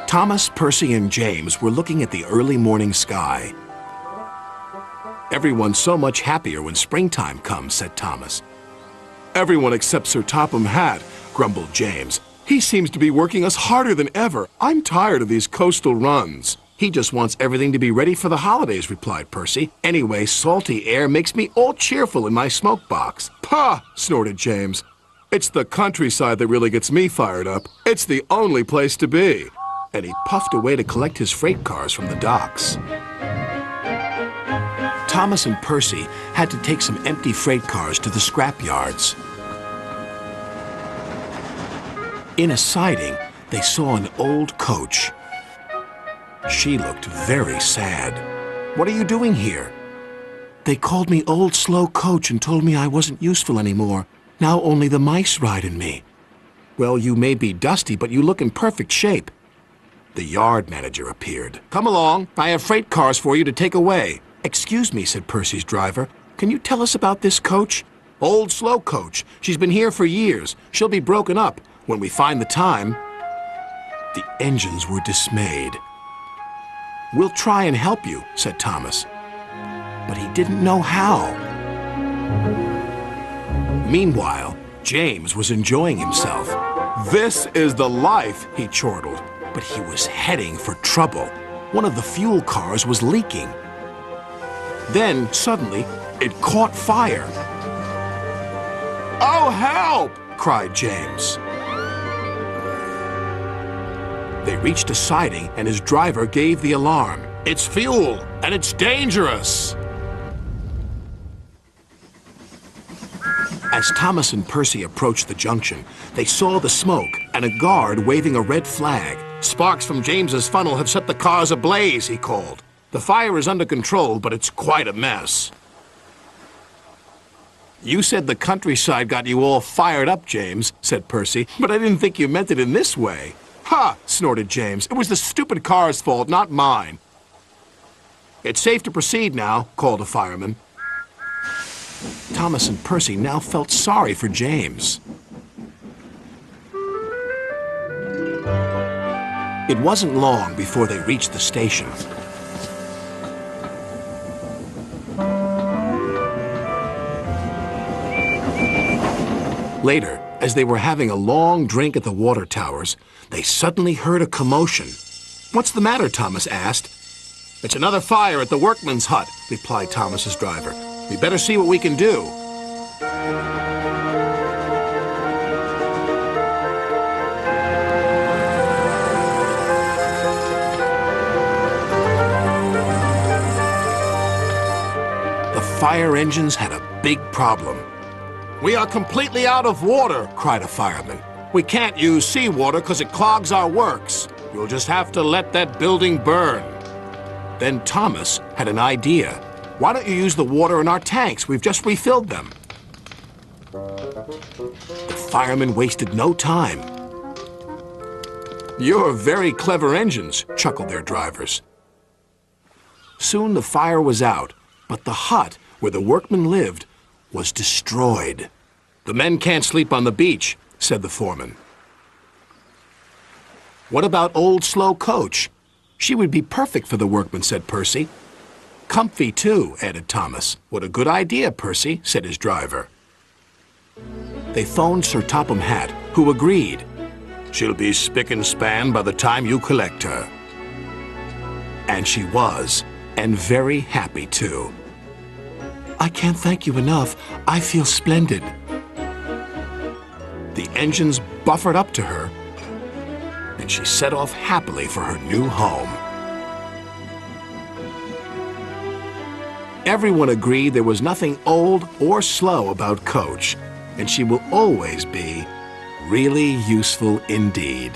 Thomas, Percy, and James were looking at the early morning sky. "Everyone's so much happier when springtime comes," said Thomas. "Everyone except Sir Topham Hatt," grumbled James. "He seems to be working us harder than ever. I'm tired of these coastal runs." "He just wants everything to be ready for the holidays," replied Percy. "Anyway, salty air makes me all cheerful in my smoke box." "Pah!" snorted James. "It's the countryside that really gets me fired up. It's the only place to be." And he puffed away to collect his freight cars from the docks. Thomas and Percy had to take some empty freight cars to the scrap yards. In a siding, they saw an old coach. She looked very sad. "What are you doing here?" "They called me Old Slow Coach and told me I wasn't useful anymore. Now only the mice ride in me." "Well, you may be dusty, but you look in perfect shape." The yard manager appeared. "Come along. I have freight cars for you to take away." "Excuse me," said Percy's driver. "Can you tell us about this coach?" "Old Slow Coach. She's been here for years. She'll be broken up when we find the time." The engines were dismayed. "We'll try and help you," said Thomas. But he didn't know how. Meanwhile, James was enjoying himself. "This is the life," he chortled. But he was heading for trouble. One of the fuel cars was leaking. Then, suddenly, it caught fire. "Oh, help!" cried James. They reached a siding, and his driver gave the alarm. "It's fuel, and it's dangerous!" As Thomas and Percy approached the junction, they saw the smoke and a guard waving a red flag. "Sparks from James's funnel have set the cars ablaze," he called. "The fire is under control, but it's quite a mess." "You said the countryside got you all fired up, James," said Percy, "but I didn't think you meant it in this way." "Ha!" snorted James. "It was the stupid car's fault, not mine." "It's safe to proceed now," called a fireman. Thomas and Percy now felt sorry for James. It wasn't long before they reached the station. Later, as they were having a long drink at the water towers, they suddenly heard a commotion. "What's the matter?" Thomas asked. "It's another fire at the workman's hut," replied Thomas's driver. "We better see what we can do." The fire engines had a big problem. "We are completely out of water," cried a fireman. "We can't use seawater because it clogs our works. You'll just have to let that building burn." Then Thomas had an idea. "Why don't you use the water in our tanks? We've just refilled them." The firemen wasted no time. "You're very clever engines," chuckled their drivers. Soon the fire was out, but the hut where the workmen lived was destroyed. "The men can't sleep on the beach," said the foreman. "What about Old Slow Coach? She would be perfect for the workmen," said Percy. "Comfy, too," added Thomas. "What a good idea, Percy," said his driver. They phoned Sir Topham Hatt, who agreed. "She'll be spick and span by the time you collect her." And she was, and very happy, too. "I can't thank you enough. I feel splendid." The engines buffered up to her, and she set off happily for her new home. Everyone agreed there was nothing old or slow about Coach, and she will always be really useful indeed.